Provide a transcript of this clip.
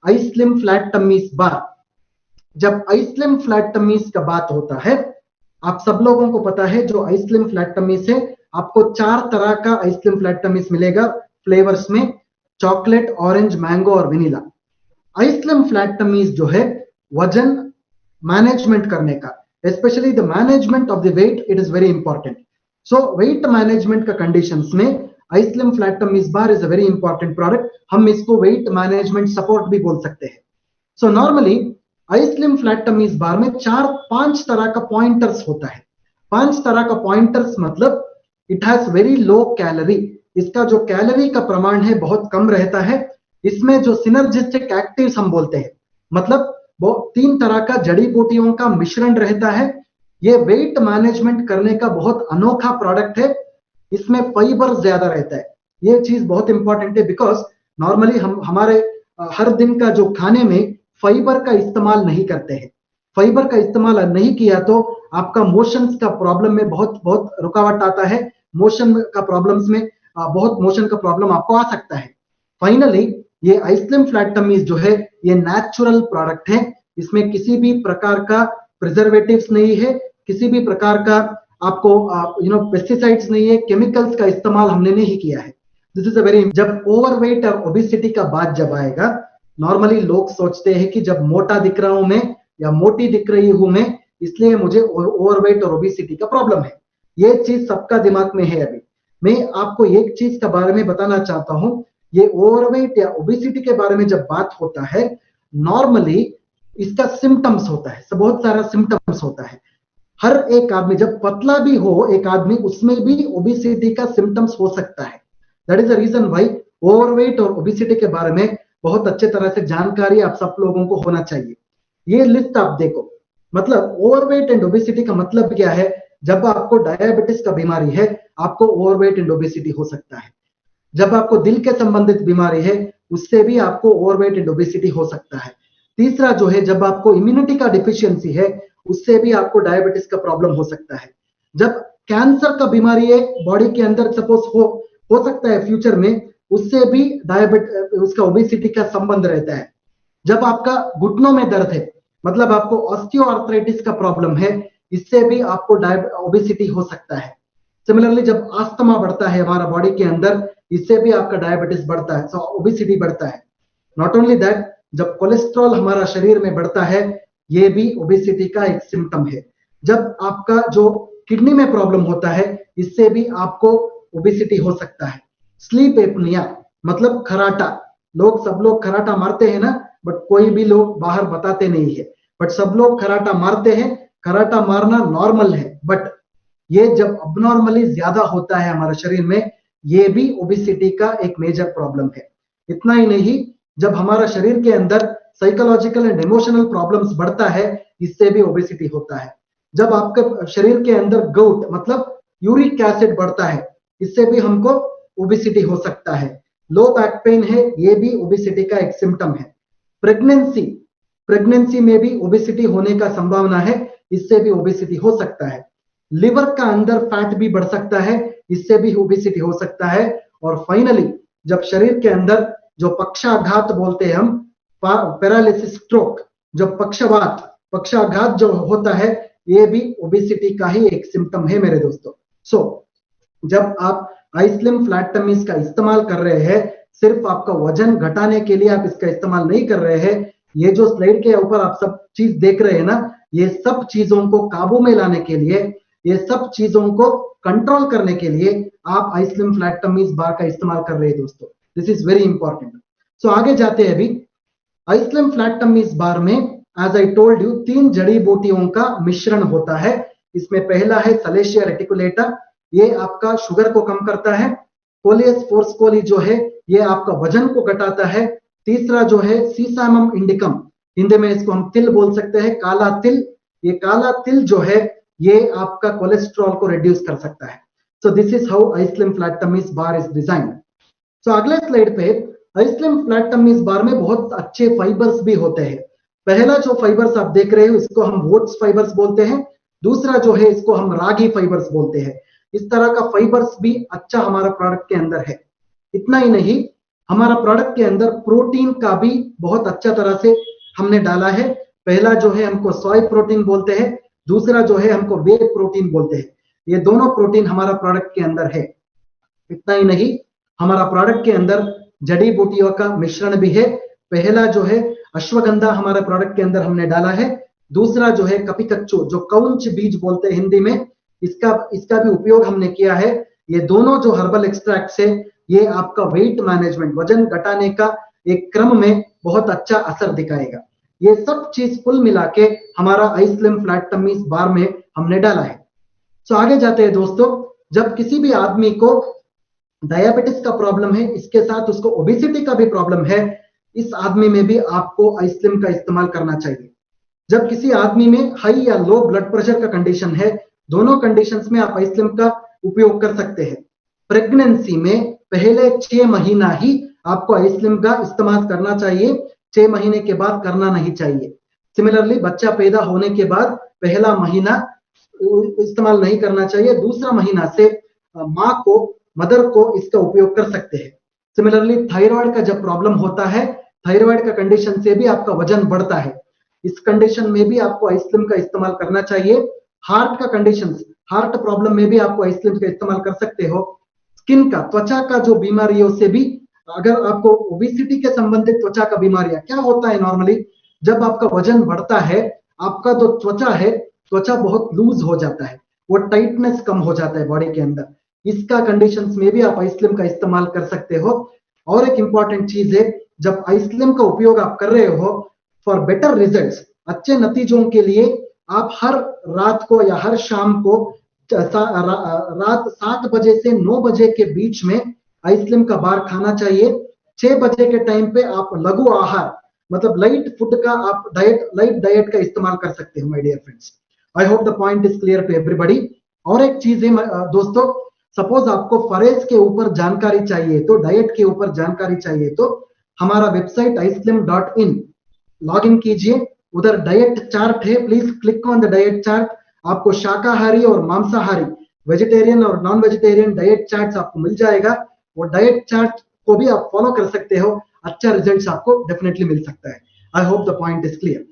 आइस्लिम flat tummies बार। जब आइस्लिम flat टमीज का बात होता है, आप सब लोगों को पता है जो आइस्लिम फ्लैट टमीज है, आपको 4 तरह का आइस्लिम फ्लैट टमीज मिलेगा फ्लेवर्स में, चॉकलेट, ऑरेंज, मैंगो और वेनिला। आइस्लिम फ्लैट टमीज जो है वजन मैनेजमेंट करने का, specially the management of the weight, it is very important. So weight management का कंडीशंस में iSlim flat tummies bar is a very important product. हम इसको वेट मैनेजमेंट सपोर्ट भी बोल सकते हैं। सो नॉर्मली आइस्लिम फ्लैट टमीज बार में 4-5 तरह का पॉइंटर्स होता है। 5 तरह का पॉइंटर्स मतलब it has very low calorie, इसका जो कैलोरी का प्रमाण है बहुत कम रहता है। इसमें जो सिनर्जिस्टिक एक्टिव्स हम बोलते हैं, मतलब वो 3 तरह का जड़ी बूटियों का मिश्रण रहता है। ये वेट मैनेजमेंट करने का बहुत अनोखा प्रोडक्ट है। इसमें फाइबर ज्यादा रहता है, ये चीज बहुत इंपॉर्टेंट है, बिकॉज नॉर्मली हम हमारे हर दिन का जो खाने में फाइबर का इस्तेमाल नहीं करते हैं। फाइबर का इस्तेमाल नहीं किया तो आपका मोशंस का प्रॉब्लम में बहुत बहुत रुकावट आता है। मोशन का प्रॉब्लम्स में बहुत मोशन का प्रॉब्लम आपको आ सकता है। फाइनली ये आइस्लिम फ्लैट टमीज जो है ये नेचुरल प्रोडक्ट है। इसमें किसी भी प्रकार का प्रिजर्वेटिव्स नहीं है, किसी भी प्रकार का आपको पेस्टिसाइड्स नहीं है, केमिकल्स का इस्तेमाल हमने नहीं किया है। दिस इज अ वेरी, जब ओवरवेट और ओबेसिटी का बात जब आएगा, नॉर्मली लोग सोचते हैं कि जब मोटा दिख रहा हूं मैं या मोटी दिख रही हूं मैं, इसलिए मुझे ओवरवेट और ओबेसिटी का प्रॉब्लम है। ये चीज सबका दिमाग में है। अभी मैं आपको एक चीज के बारे में बताना चाहता हूं, ये ओवरवेट या ओबेसिटी के बारे में जब बात होता है, नॉर्मली इसका सिम्टम्स होता है, बहुत सारा सिम्टम्स होता है। हर एक आदमी जब पतला भी हो एक आदमी, उसमें भी ओबेसिटी का सिम्टम्स हो सकता है। That is the reason why overweight और ओबेसिटी के बारे में बहुत अच्छे तरह से जानकारी आप सब लोगों को होना चाहिए। ये लिस्ट आप देखो, मतलब ओवरवेट एंड ओबेसिटी का मतलब क्या है। जब आपको डायबिटीज का बीमारी है, आपको ओवरवेट एंड ओबेसिटी हो सकता है। जब आपको दिल के संबंधित बीमारी है, उससे भी आपको ओवरवेट एंड ओबेसिटी हो सकता है। तीसरा जो है, जब आपको इम्यूनिटी का डिफिशियंसी है, उससे भी आपको डायबिटीज का प्रॉब्लम हो सकता है। जब कैंसर का बीमारी है बॉडी के अंदर, सपोज हो सकता है फ्यूचर में, उससे भी उसका ओबेसिटी का संबंध रहता है। जब आपका घुटनों में दर्द है, मतलब आपको ऑस्टियोआर्थराइटिस का प्रॉब्लम है, इससे भी आपको ओबेसिटी हो सकता है। सिमिलरली जब अस्थमा बढ़ता है हमारा बॉडी के अंदर, इससे भी आपका डायबिटीज बढ़ता है, ओबेसिटी बढ़ता है। नॉट ओनली दैट, जब कोलेस्ट्रॉल हमारा शरीर में बढ़ता है, ये भी ओबेसिटी का एक सिम्टम है। जब आपका जो किडनी में प्रॉब्लम होता है, इससे भी आपको ओबेसिटी हो सकता है। स्लीप एपनिया मतलब खराटा, सब लोग खराटा मारते हैं ना, बट कोई भी लोग बाहर बताते नहीं है, बट सब लोग खराटा मारते हैं। खराटा मारना नॉर्मल है, बट ये जब अबनॉर्मली ज्यादा होता है हमारे शरीर में, ये भी ओबेसिटी का एक मेजर प्रॉब्लम है। इतना ही नहीं, जब हमारा शरीर के अंदर साइकोलॉजिकल एंड इमोशनल प्रॉब्लम्स बढ़ता है, इससे भी ओबेसिटी होता है। जब आपके शरीर के अंदर गोट मतलब यूरिक एसिड बढ़ता है, इससे भी हमको ओबेसिटी हो सकता है। लो बैक पेन है, ये भी ओबेसिटी का एक सिम्टम है। प्रेगनेंसी में भी ओबेसिटी होने का संभावना है, इससे भी ओबेसिटी हो सकता है। लिवर का अंदर फैट भी बढ़ सकता है, इससे भी ओबेसिटी हो सकता है। और फाइनली जब शरीर के अंदर जो पक्षाघात बोलते हैं हम, पैरालिसिस, स्ट्रोक, जब पक्षाघात जो होता है, ये भी ओबेसिटी का ही एक सिम्टम है मेरे दोस्तों। सो जब आप आइस्लिम फ्लैट टमीज का इस्तेमाल कर रहे हैं, सिर्फ आपका वजन घटाने के लिए आप इसका इस्तेमाल नहीं कर रहे हैं। ये जो स्लाइड के ऊपर आप सब चीज देख रहे हैं ना, ये सब चीजों को काबू में लाने के लिए, ये सब चीजों को कंट्रोल करने के लिए आप आइस्लिम फ्लैट टमीज बार का इस्तेमाल कर रहे हैं दोस्तों। This is very important. So आगे जाते हैं। अभी आइस्लिम फ्लैट टमीज बार में, एज आई टोल्ड यू, 3 जड़ी बूटियों का मिश्रण होता है। इसमें पहला है सलेशिया रेटिकुलेटा, ये आपका शुगर को कम करता है। कोलियस फोर्स्कोली जो है, ये आपका वजन को घटाता है। तीसरा जो है सीसामम इंडिकम, हिंदी में इसको हम तिल बोल सकते हैं, काला तिल। ये काला तिल जो है, ये आपका कोलेस्ट्रॉल को रिड्यूस कर सकता है। So this is how iSlim flat tummies bar is design. So अगले स्लाइड पे, आइस्लिम फ्लैट टमीज बार में बहुत अच्छे फाइबर्स भी होते हैं। पहला जो फाइबर्स आप देख रहे हो, इसको हम वोट्स फाइबर्स बोलते हैं। दूसरा जो है, इसको हम रागी फाइबर्स बोलते हैं। इस तरह का फाइबर्स भी अच्छा हमारा प्रोडक्ट के अंदर है। इतना ही नहीं, हमारा प्रोडक्ट के अंदर प्रोटीन का भी बहुत अच्छा तरह से हमने डाला है। पहला जो है हमको सोय प्रोटीन बोलते हैं, दूसरा जो है हमको वे प्रोटीन बोलते हैं। ये दोनों प्रोटीन हमारा प्रोडक्ट के अंदर है। इतना ही नहीं, हमारा प्रोडक्ट के अंदर जड़ी बूटियों का मिश्रण भी है। पहला जो है अश्वगंधा हमारे प्रोडक्ट के अंदर हमने डाला है, दूसरा जो है कपिकच्चू, जो कौंच बीज बोलते हैं हिंदी में, इसका भी उपयोग हमने किया है। ये दोनों जो हर्बल एक्सट्रैक्ट है, ये आपका वेट मैनेजमेंट, वजन घटाने का एक क्रम में बहुत अच्छा असर दिखाएगा। ये सब चीज कुल मिला के हमारा आइस्लिम फ्लैट टमीज बार में हमने डाला है। तो आगे जाते हैं दोस्तों। जब किसी भी आदमी को डायबिटीज का प्रॉब्लम है, इसके साथ उसको ओबेसिटी का भी प्रॉब्लम है, इस आदमी में भी आपको आइस्लिम का इस्तेमाल करना चाहिए। जब किसी आदमी में हाई या लो ब्लड प्रेशर का कंडीशन है, दोनों कंडीशंस में आप आइस्लिम का उपयोग कर सकते हैं। प्रेगनेंसी में पहले 6 महीना ही आपको आइस्लिम का इस्तेमाल करना चाहिए, 6 महीने के बाद करना नहीं चाहिए। सिमिलरली बच्चा पैदा होने के बाद पहला महीना इस्तेमाल नहीं करना चाहिए, दूसरा महीना से माँ को, मदर को इसका उपयोग कर सकते हैं। सिमिलरली थायराइड का जब प्रॉब्लम होता है, थायराइड का कंडीशन से भी आपका वजन बढ़ता है, इस कंडीशन में भी आपको आइस्लिम का इस्तेमाल करना चाहिए। हार्ट का कंडीशन, हार्ट प्रॉब्लम में भी आपको आइस्लिम का इस्तेमाल कर सकते हो। स्किन का, त्वचा का जो बीमारियों से भी, अगर आपको ओबेसिटी के संबंधित त्वचा का बीमारियां, क्या होता है नॉर्मली जब आपका वजन बढ़ता है, आपका जो त्वचा है, त्वचा बहुत लूज हो जाता है, वो टाइटनेस कम हो जाता है बॉडी के अंदर। इसका कंडीशंस में भी आप आइस्लिम का इस्तेमाल कर सकते हो। और एक इंपॉर्टेंट चीज है, जब आइस्लिम का उपयोग आप कर रहे हो फॉर बेटर रिजल्ट्स, अच्छे नतीजों के लिए आप हर रात को या हर शाम को रात 7 बजे से 9 बजे के बीच में आइस्लिम का बार खाना चाहिए। 6 बजे के टाइम पे आप लघु आहार, मतलब लाइट फूड का आप लाइट डाइट का इस्तेमाल कर सकते हो my dear friends. I hope the point is clear to everybody. और एक चीज है दोस्तों, सपोज आपको फरेज के ऊपर जानकारी चाहिए, तो डाइट के ऊपर जानकारी चाहिए, तो हमारा वेबसाइट islim.in लॉग इन कीजिए, उधर डाइट चार्ट है, please click on the diet chart. आपको शाकाहारी और मांसाहारी, वेजिटेरियन और नॉन वेजिटेरियन डाइट चार्ट आपको मिल जाएगा। वो डाइट चार्ट को भी आप फॉलो कर सकते हो, अच्छा रिजल्ट आपको डेफिनेटली मिल सकता है। आई hope the point is clear.